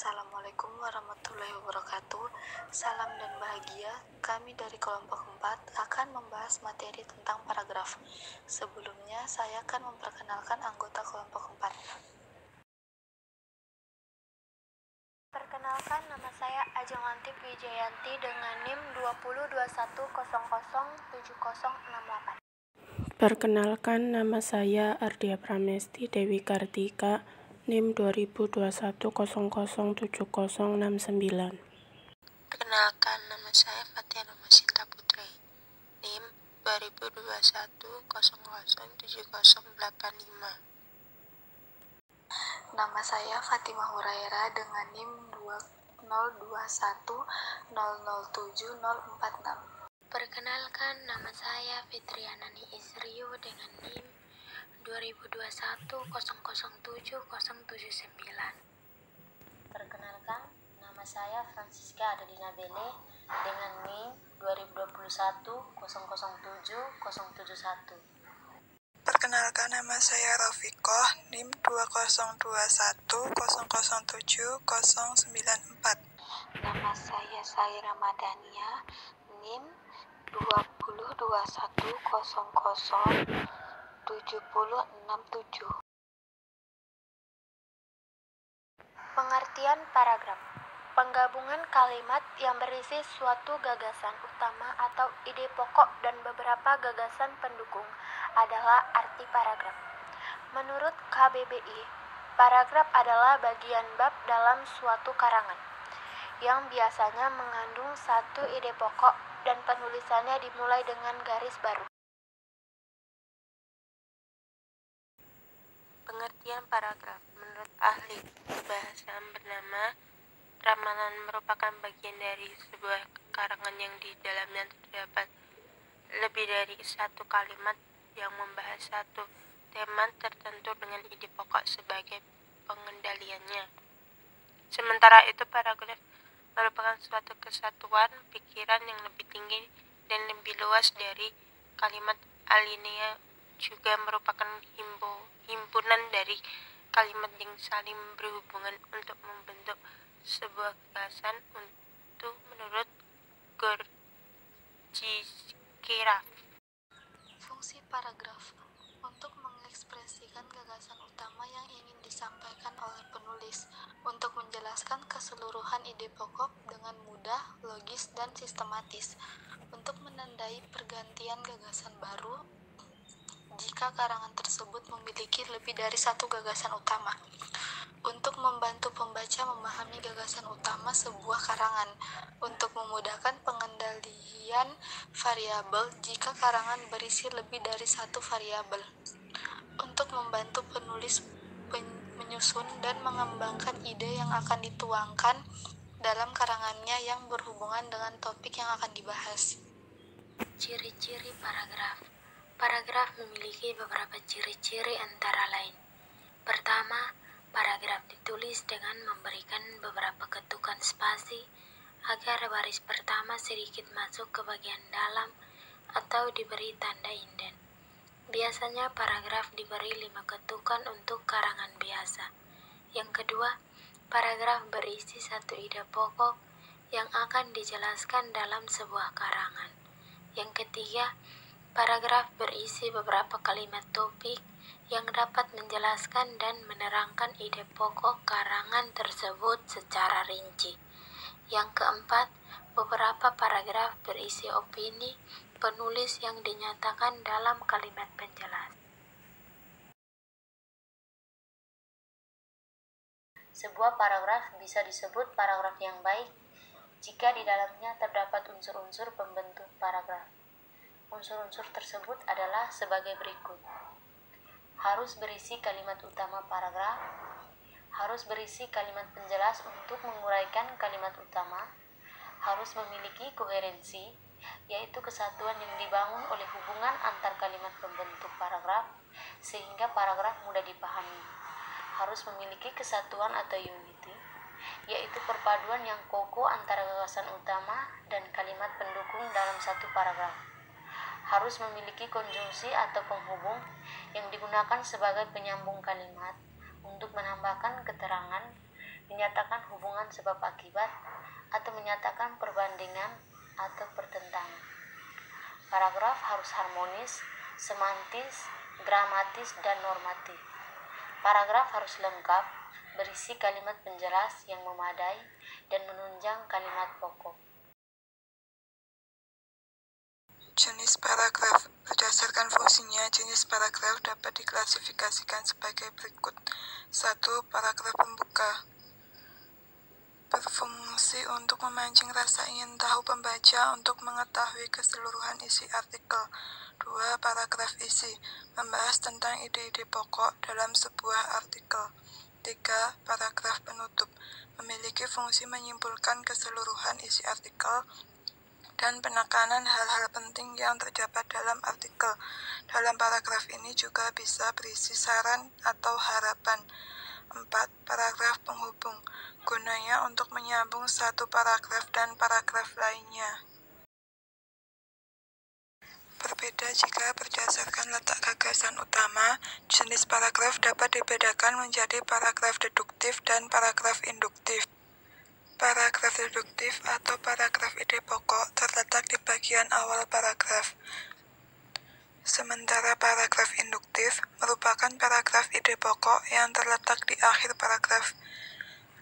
Assalamualaikum warahmatullahi wabarakatuh. Salam dan bahagia. Kami dari kelompok 4 akan membahas materi tentang paragraf. Sebelumnya, saya akan memperkenalkan anggota kelompok 4. Perkenalkan, nama saya Ajeng Antip Wijayanti dengan NIM 2021007068. Perkenalkan, nama saya Ardia Pramesti Dewi Kartika, NIM 2021007069. Perkenalkan, nama saya Fatiana Masinta Putri, NIM 2021007085. Nama saya Fatimah Huraira dengan NIM 2021007046. Perkenalkan, nama saya Fitrianani Isriu dengan NIM 2021007079. Perkenalkan, nama saya Francisca Adelina Bele dengan NIM 2021007071. Perkenalkan, nama saya Rafikoh, NIM 2021007094. Nama saya Saira Madania, NIM 2021007067. Pengertian paragraf: penggabungan kalimat yang berisi suatu gagasan utama atau ide pokok dan beberapa gagasan pendukung adalah arti paragraf. Menurut KBBI, paragraf adalah bagian bab dalam suatu karangan yang biasanya mengandung satu ide pokok dan penulisannya dimulai dengan garis baru. Pengertian paragraf menurut ahli kebahasaan bernama ramalan merupakan bagian dari sebuah karangan yang di dalamnya terdapat lebih dari satu kalimat yang membahas satu tema tertentu dengan ide pokok sebagai pengendaliannya. Sementara itu, paragraf merupakan suatu kesatuan pikiran yang lebih tinggi dan lebih luas dari kalimat. Alinea juga merupakan himpunan dari kalimat yang saling berhubungan untuk membentuk sebuah gagasan menurut Gorgias. Fungsi paragraf untuk mengekspresikan gagasan utama yang ingin disampaikan oleh penulis, untuk menjelaskan keseluruhan ide pokok dengan mudah, logis, dan sistematis, untuk menandai pergantian gagasan baru jika karangan tersebut memiliki lebih dari satu gagasan utama, untuk membantu pembaca memahami gagasan utama sebuah karangan, untuk memudahkan pengendalian variabel jika karangan berisi lebih dari satu variabel, untuk membantu penulis menyusun dan mengembangkan ide yang akan dituangkan dalam karangannya yang berhubungan dengan topik yang akan dibahas. Ciri-ciri paragraf. Paragraf memiliki beberapa ciri-ciri antara lain. Pertama, paragraf ditulis dengan memberikan beberapa ketukan spasi agar baris pertama sedikit masuk ke bagian dalam atau diberi tanda inden. Biasanya paragraf diberi 5 ketukan untuk karangan biasa. Yang kedua, paragraf berisi satu ide pokok yang akan dijelaskan dalam sebuah karangan. Yang ketiga, paragraf berisi beberapa kalimat topik yang dapat menjelaskan dan menerangkan ide pokok karangan tersebut secara rinci. Yang keempat, beberapa paragraf berisi opini penulis yang dinyatakan dalam kalimat penjelas. Sebuah paragraf bisa disebut paragraf yang baik jika di dalamnya terdapat unsur-unsur pembentuk paragraf. Unsur-unsur tersebut adalah sebagai berikut: harus berisi kalimat utama paragraf, harus berisi kalimat penjelas untuk menguraikan kalimat utama, harus memiliki koherensi, yaitu kesatuan yang dibangun oleh hubungan antar kalimat pembentuk paragraf sehingga paragraf mudah dipahami, harus memiliki kesatuan atau unity, yaitu perpaduan yang kokoh antara gagasan utama dan kalimat pendukung dalam satu paragraf, harus memiliki konjungsi atau penghubung yang digunakan sebagai penyambung kalimat untuk menambahkan keterangan menyatakan hubungan sebab akibat, atau menyatakan perbandingan atau pertentangan. Paragraf harus harmonis, semantis, gramatis, dan normatif. Paragraf harus lengkap, berisi kalimat penjelas yang memadai, dan menunjang kalimat pokok. Jenis paragraf. Berdasarkan fungsinya, jenis paragraf dapat diklasifikasikan sebagai berikut. 1. Paragraf pembuka. Berfungsi untuk memancing rasa ingin tahu pembaca untuk mengetahui keseluruhan isi artikel. 2. Paragraf isi. Membahas tentang ide-ide pokok dalam sebuah artikel. 3. Paragraf penutup. Memiliki fungsi menyimpulkan keseluruhan isi artikel dan penekanan hal-hal penting yang terdapat dalam artikel. Dalam paragraf ini juga bisa berisi saran atau harapan. 4. Paragraf penghubung. Gunanya untuk menyambung satu paragraf dan paragraf lainnya. Berbeda jika berdasarkan letak gagasan utama, jenis paragraf dapat dibedakan menjadi paragraf deduktif dan paragraf induktif. Paragraf deduktif atau paragraf ide pokok terletak di bagian awal paragraf. Sementara paragraf induktif merupakan paragraf ide pokok yang terletak di akhir paragraf.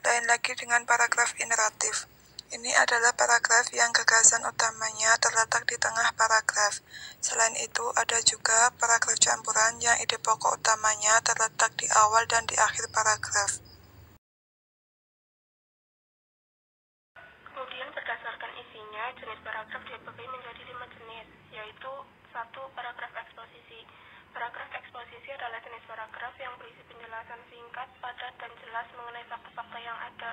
Lain lagi dengan paragraf ineratif. Ini adalah paragraf yang gagasan utamanya terletak di tengah paragraf. Selain itu, ada juga paragraf campuran yang ide pokok utamanya terletak di awal dan di akhir paragraf. Kemudian berdasarkan isinya, jenis paragraf dibagi menjadi 5 jenis, yaitu 1. Paragraf eksposisi. Paragraf eksposisi adalah jenis paragraf yang berisi penjelasan singkat, padat, dan jelas mengenai fakta-fakta yang ada.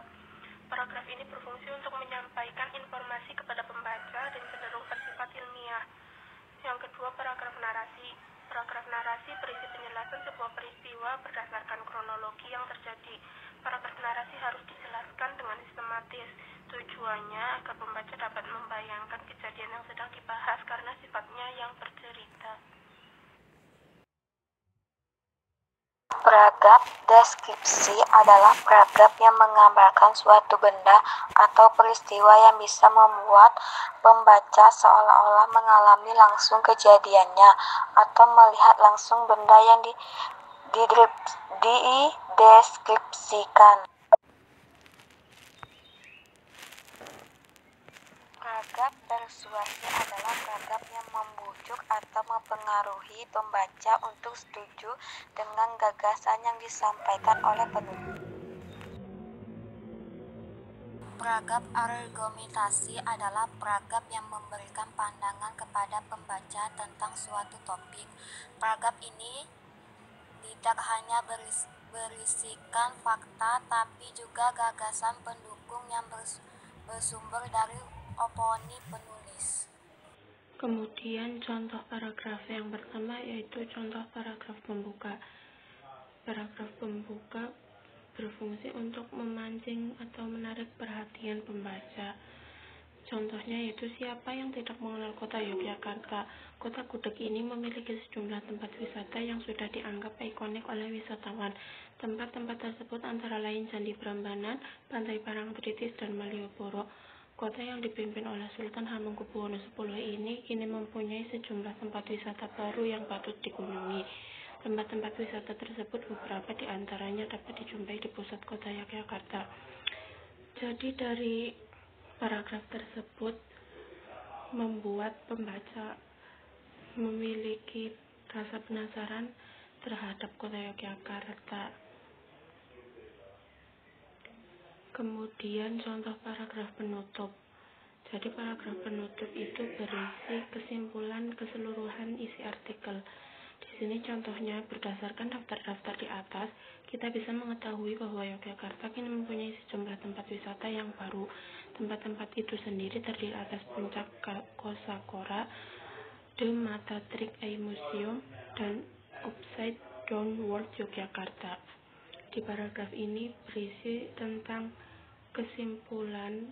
Paragraf ini berfungsi untuk menyampaikan informasi kepada pembaca dan cenderung bersifat ilmiah. Yang kedua, paragraf narasi. Paragraf narasi berisi penjelasan sebuah peristiwa berdasarkan kronologi yang terjadi. Paragraf narasi harus dijelaskan dengan sistematis. Tujuannya agar pembaca dapat membayangkan kejadian yang sedang dibahas karena sifatnya yang bercerita. Paragraf deskripsi adalah paragraf yang menggambarkan suatu benda atau peristiwa yang bisa membuat pembaca seolah-olah mengalami langsung kejadiannya atau melihat langsung benda yang dideskripsikan. Paragraf persuasi adalah paragraf yang membujuk atau mempengaruhi pembaca untuk setuju dengan gagasan yang disampaikan oleh penulis. Paragraf argumentasi adalah paragraf yang memberikan pandangan kepada pembaca tentang suatu topik. Paragraf ini tidak hanya berisikan fakta, tapi juga gagasan pendukung yang bersumber dari opini penulis. Kemudian contoh paragraf yang pertama yaitu contoh paragraf pembuka. Paragraf pembuka berfungsi untuk memancing atau menarik perhatian pembaca. Contohnya yaitu siapa yang tidak mengenal kota Yogyakarta. Kota gudeg ini memiliki sejumlah tempat wisata yang sudah dianggap ikonik oleh wisatawan. Tempat-tempat tersebut antara lain Candi Prambanan, Pantai Parangtritis, dan Malioboro. Kota yang dipimpin oleh Sultan Hamengkubuwono X ini kini mempunyai sejumlah tempat wisata baru yang patut dikunjungi. Tempat-tempat wisata tersebut beberapa di antaranya dapat dijumpai di pusat kota Yogyakarta. Jadi dari paragraf tersebut membuat pembaca memiliki rasa penasaran terhadap kota Yogyakarta. Kemudian contoh paragraf penutup. Jadi paragraf penutup itu berisi kesimpulan keseluruhan isi artikel. Di sini contohnya berdasarkan daftar-daftar di atas, kita bisa mengetahui bahwa Yogyakarta kini mempunyai sejumlah tempat wisata yang baru. Tempat-tempat itu sendiri terdiri atas Puncak Kosakora, The Matatrick Eye Museum, dan Upside Down World Yogyakarta. Di paragraf ini berisi tentang kesimpulan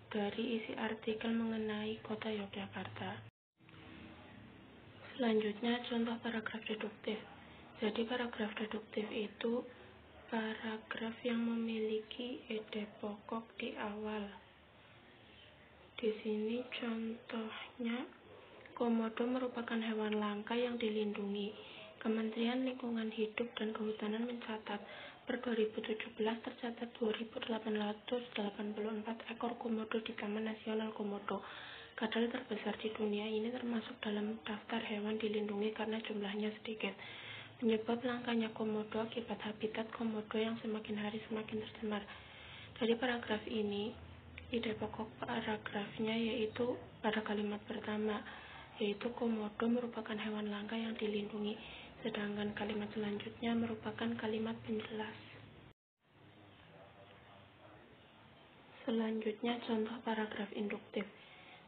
dari isi artikel mengenai kota Yogyakarta. Selanjutnya contoh paragraf deduktif. Jadi paragraf deduktif itu paragraf yang memiliki ide pokok di awal. Di sini contohnya, komodo merupakan hewan langka yang dilindungi. Kementerian Lingkungan Hidup dan Kehutanan mencatat, per 2017 tercatat 2.884 ekor komodo di Taman Nasional Komodo. Kadal terbesar di dunia ini termasuk dalam daftar hewan dilindungi karena jumlahnya sedikit. Penyebab langkanya komodo akibat habitat komodo yang semakin hari semakin tercemar. Dari paragraf ini, ide pokok paragrafnya yaitu pada kalimat pertama, yaitu komodo merupakan hewan langka yang dilindungi, sedangkan kalimat selanjutnya merupakan kalimat penjelas. Selanjutnya contoh paragraf induktif.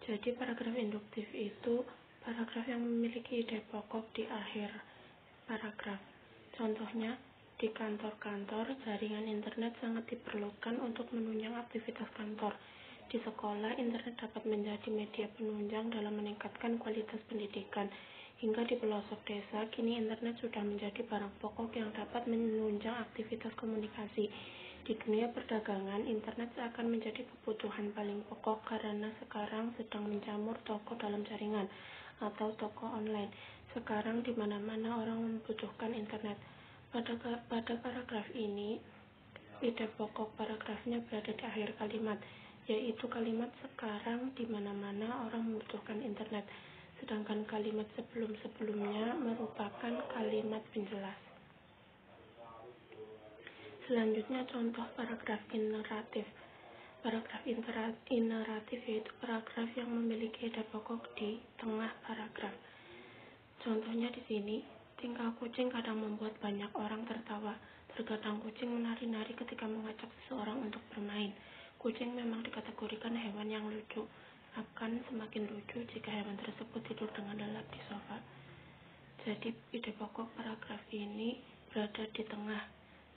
Jadi paragraf induktif itu paragraf yang memiliki ide pokok di akhir paragraf. Contohnya, di kantor-kantor, jaringan internet sangat diperlukan untuk menunjang aktivitas kantor. Di sekolah, internet dapat menjadi media penunjang dalam meningkatkan kualitas pendidikan. Hingga di pelosok desa, kini internet sudah menjadi barang pokok yang dapat menunjang aktivitas komunikasi. Di dunia perdagangan, internet seakan menjadi kebutuhan paling pokok karena sekarang sedang menjamur toko dalam jaringan atau toko online. Sekarang di mana-mana orang membutuhkan internet. Pada paragraf ini, ide pokok paragrafnya berada di akhir kalimat, yaitu kalimat sekarang di mana-mana orang membutuhkan internet, sedangkan kalimat sebelum-sebelumnya merupakan kalimat penjelas. Selanjutnya contoh paragraf ineratif. Paragraf ineratif yaitu paragraf yang memiliki ide pokok di tengah paragraf. Contohnya di sini, tingkah kucing kadang membuat banyak orang tertawa. Terkadang kucing menari-nari ketika mengajak seseorang untuk bermain. Kucing memang dikategorikan hewan yang lucu. Akan semakin lucu jika hewan tersebut tidur dengan lelap di sofa. Jadi ide pokok paragraf ini berada di tengah,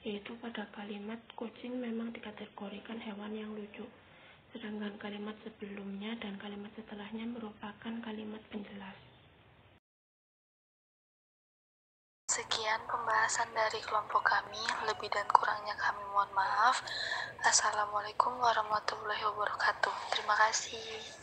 yaitu pada kalimat kucing memang dikategorikan hewan yang lucu. Sedangkan kalimat sebelumnya dan kalimat setelahnya merupakan kalimat penjelas. Sekian pembahasan dari kelompok kami, lebih dan kurangnya kami mohon maaf. Assalamualaikum warahmatullahi wabarakatuh. Terima kasih.